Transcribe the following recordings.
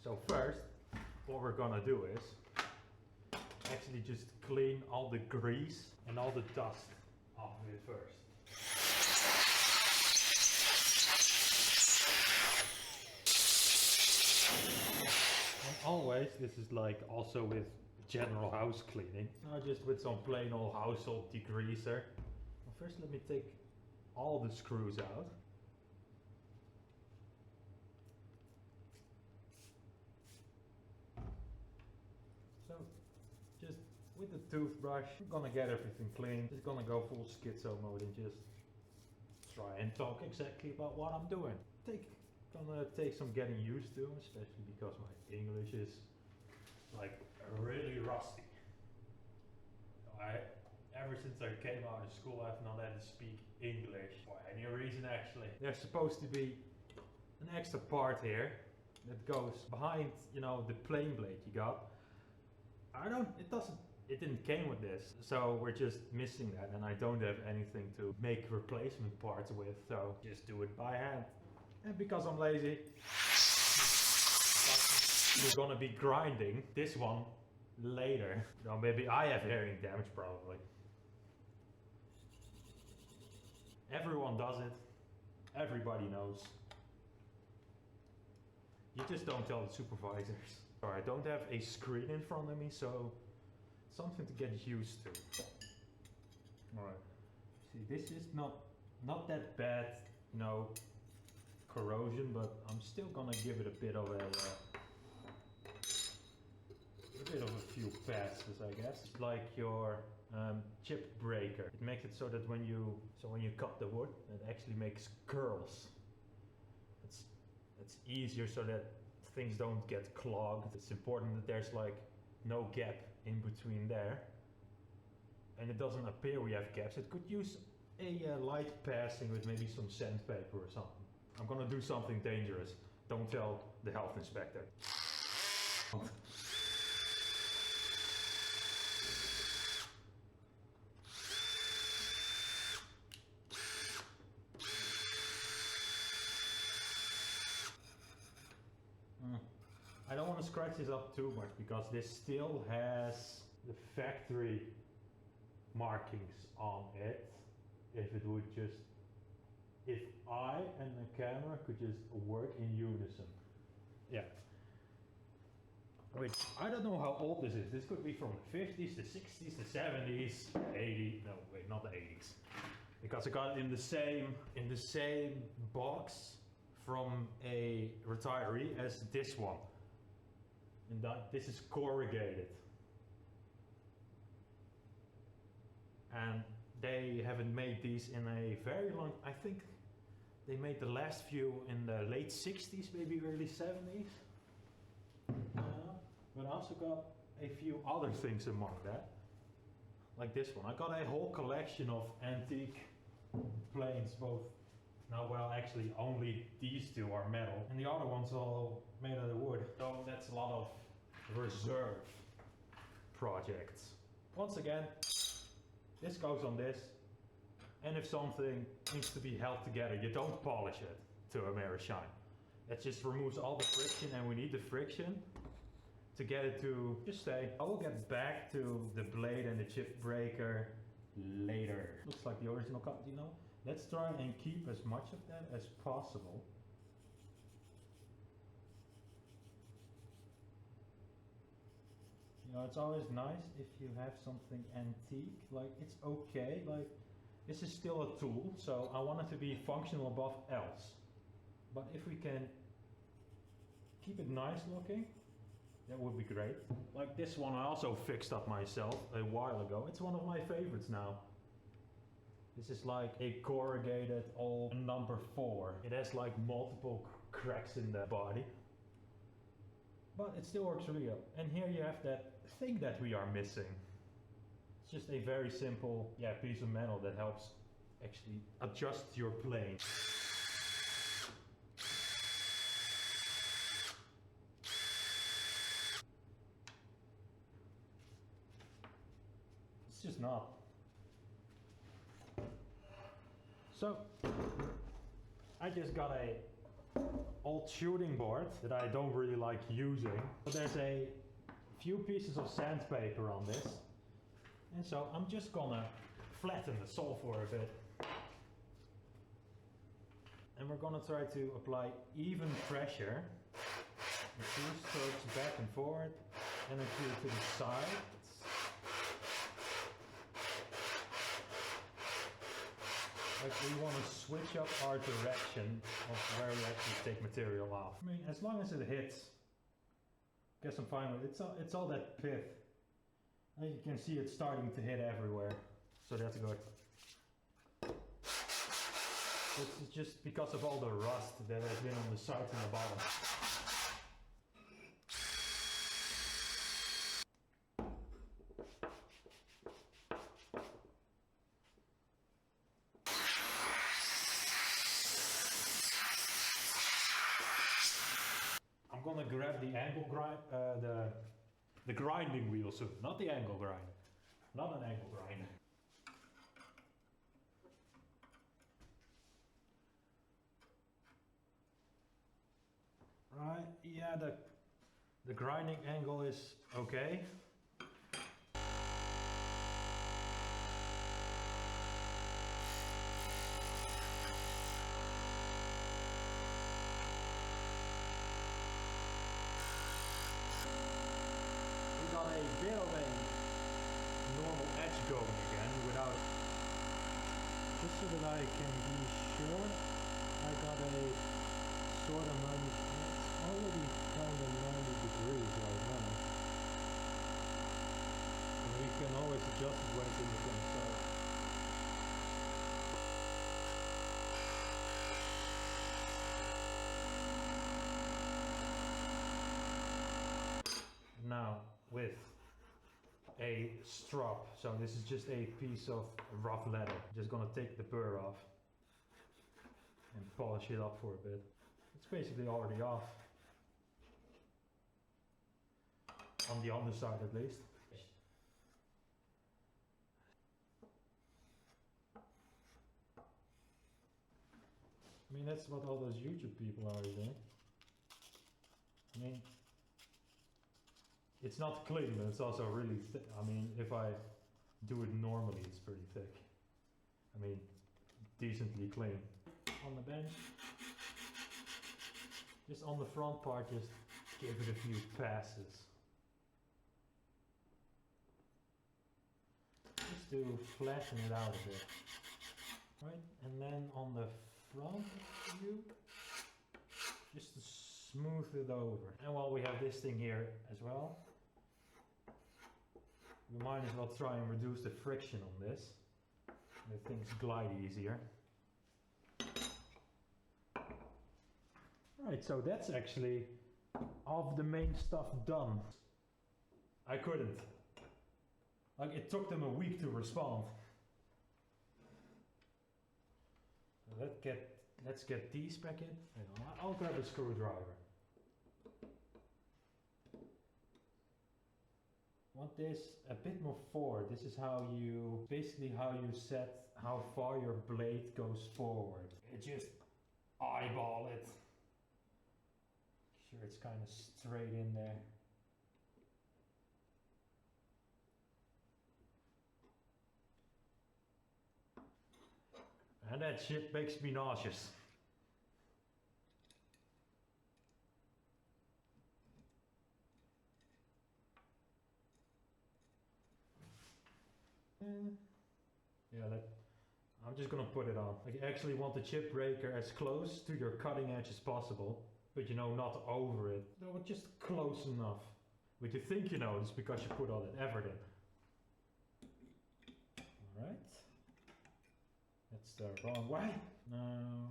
So first, what we're gonna do is actually just clean all the grease and all the dust off of it first. And always, this is like also with general house cleaning, not just with some plain old household degreaser. Well, first let me take all the screws out. So just with the toothbrush, I'm gonna get everything clean. Just gonna go full schizo mode and just try and talk exactly about what I'm doing. Gonna take some getting used to, especially because my English is like really rusty. Ever since I came out of school, I've not had to speak English for any reason actually. There's supposed to be an extra part here that goes behind, you know, the plane blade you got. It didn't came with this, so we're just missing that, and I don't have anything to make replacement parts with, so just do it by hand. And because I'm lazy, we're gonna be grinding this one later. Now maybe I have hearing damage, probably. Everyone does it. Everybody knows. You just don't tell the supervisors. Sorry, I don't have a screen in front of me, so something to get used to. Alright. See, this is not that bad, you know, corrosion, but I'm still gonna give it a bit of a few passes, I guess. It's like your chip breaker. It makes it so that when you cut the wood, it actually makes curls. It's easier so that things don't get clogged. It's important that there's like no gap in between there, and it doesn't appear we have gaps. It could use a light passing with maybe some sandpaper or something. I'm gonna do something dangerous. Don't tell the health inspector. I don't want to scratch this up too much because this still has the factory markings on it. If I and the camera could just work in unison. Yeah. Which, I don't know how old this is. This could be from the 50s, the 60s, the 70s, 80s, no wait, not the 80s. Because I got it in the same box from a retiree as this one. And this is corrugated. And they haven't made these in a very long, I think they made the last few in the late 60s, maybe early 70s. But I also got a few other things among that. Like this one. I got a whole collection of antique planes, both. No, well, actually, only these two are metal, and the other one's all made out of wood. So that's a lot of reserve projects. Once again, this goes on this, and if something needs to be held together, you don't polish it to a mirror shine. It just removes all the friction, and we need the friction to get it to just stay. I will get back to the blade and the chip breaker later. Looks like the original cut, you know? Let's try and keep as much of that as possible. You know, it's always nice if you have something antique, like it's okay, like this is still a tool, so I want it to be functional above else. But if we can keep it nice looking, that would be great. Like this one I also fixed up myself a while ago. It's one of my favorites now. This is like a corrugated old number 4. It has like multiple cracks in the body. But it still works really well. And here you have that thing that we are missing. It's just a very simple piece of metal that helps actually adjust your plane. It's just not. So I just got a old shooting board that I don't really like using. But there's a few pieces of sandpaper on this. And so I'm just gonna flatten the sole for a bit. And we're gonna try to apply even pressure. A few strokes back and forward, and a few to the side. Like we want to switch up our direction of where we actually take material off. I mean, as long as it hits, I guess I'm fine with it. It's all that pith. And you can see it's starting to hit everywhere, so that's good. It's just because of all the rust that has been on the sides and the bottom. I'm gonna grab the angle grind, the grinding wheel soon, not the angle grinder, not an angle grinder. Right, yeah, the grinding angle is okay. We got a bit of a normal edge going again without, just so that I can be sure I got a sort of 90, it's already kind of 90 degrees right now. And we can always adjust it when it's in the front side. Now with a strop, so this is just a piece of rough leather. Just gonna take the burr off and polish it up for a bit. It's basically already off. On the underside at least. I mean, that's what all those YouTube people are doing. I mean, it's not clean, but it's also really thick. I mean, if I do it normally, it's pretty thick. I mean, decently clean. On the bench, just on the front part, just give it a few passes. Just to flatten it out a bit. Right, and then on the front view, just to smooth it over. And while we have this thing here as well, we might as well try and reduce the friction on this. Make things glide easier. Right, so that's actually of the main stuff done. I couldn't. Like, it took them a week to respond. Let's get these back in. Hang on, I'll grab a screwdriver. Want this a bit more forward. This is how you, basically how you set how far your blade goes forward. You just eyeball it. Make sure it's kind of straight in there. And that shit makes me nauseous. Yeah, I'm just gonna put it on. Like, you actually want the chip breaker as close to your cutting edge as possible, but you know, not over it. No, just close enough. But you think you know, it's because you put all that effort in. Alright. That's the wrong way. Now,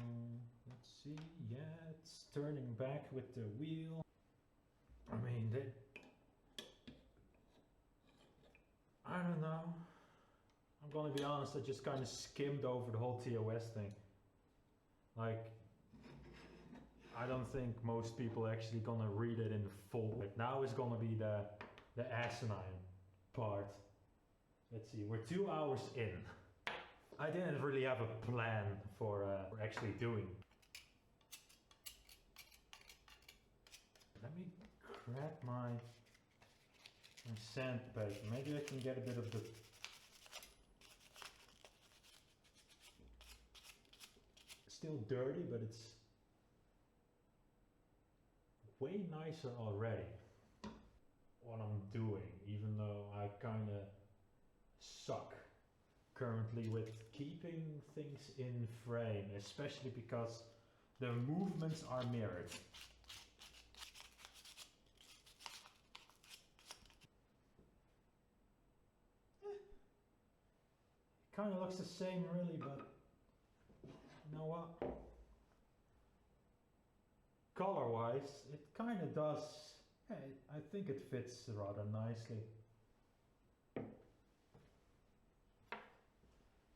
let's see. Yeah, it's turning back with the wheel. I mean, I don't know. I'm gonna be honest, I just kind of skimmed over the whole TOS thing. Like, I don't think most people actually gonna read it in full. Like, now is gonna be the asinine part. Let's see, we're 2 hours in. I didn't really have a plan for actually doing. Let me grab my sandpaper. Maybe I can get a bit of the still dirty, but it's way nicer already what I'm doing, even though I kinda suck currently with keeping things in frame, especially because the movements are mirrored. It kind of looks the same really, but you know what? Color wise, it kind of does, yeah, I think it fits rather nicely.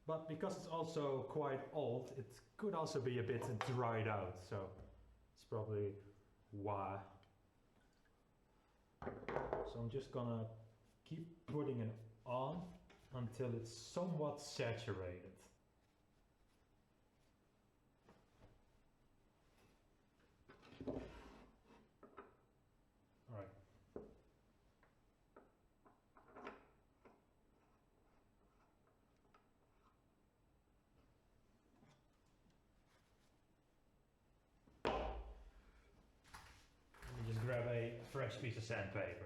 But because it's also quite old, it could also be a bit dried out, so it's probably why. So I'm just gonna keep putting it on until it's somewhat saturated. Alright. Let me just grab a fresh piece of sandpaper.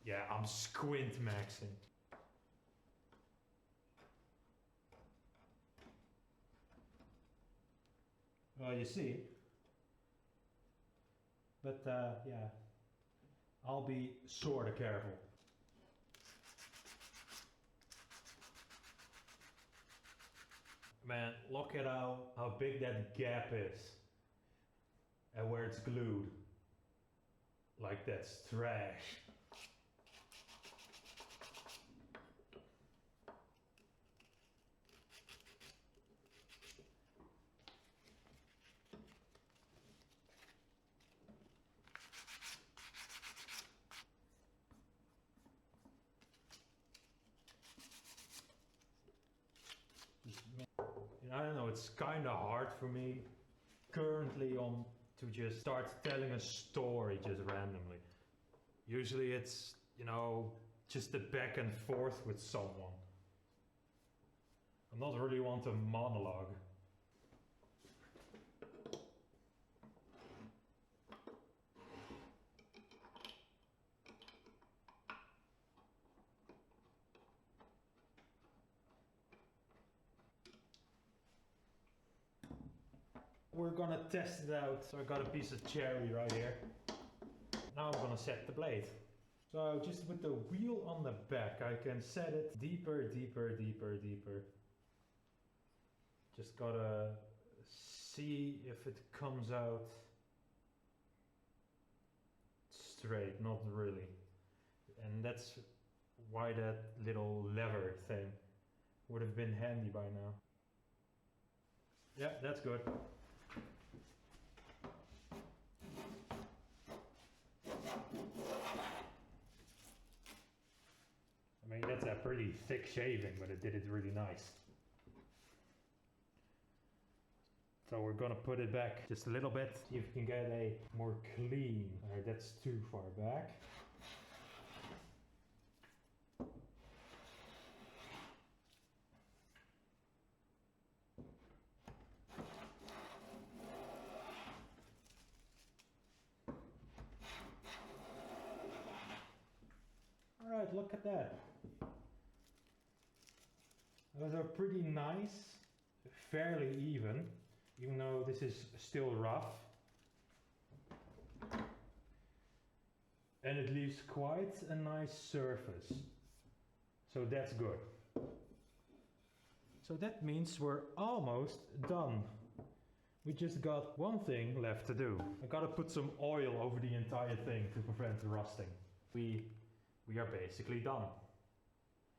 Yeah, I'm squint maxing. Well, you see. But yeah, I'll be sorta careful. Man, look at how big that gap is. And where it's glued. Like that's trash. I don't know, it's kind of hard for me currently to just start telling a story just randomly. Usually it's, you know, just the back and forth with someone. I'm not really want a monologue. We're gonna test it out. So I got a piece of cherry right here. Now I'm gonna set the blade. So just with the wheel on the back, I can set it deeper, deeper, deeper, deeper. Just gotta see if it comes out straight, not really. And that's why that little lever thing would have been handy by now. Yeah, that's good. I mean, that's a pretty thick shaving, but it did it really nice. So we're gonna put it back just a little bit, see if we can get a more clean. Alright, that's too far back. Alright, look at that. Those are pretty nice, fairly even though this is still rough. And it leaves quite a nice surface. So that's good. So that means we're almost done. We just got one thing left to do. I gotta put some oil over the entire thing to prevent rusting. We are basically done.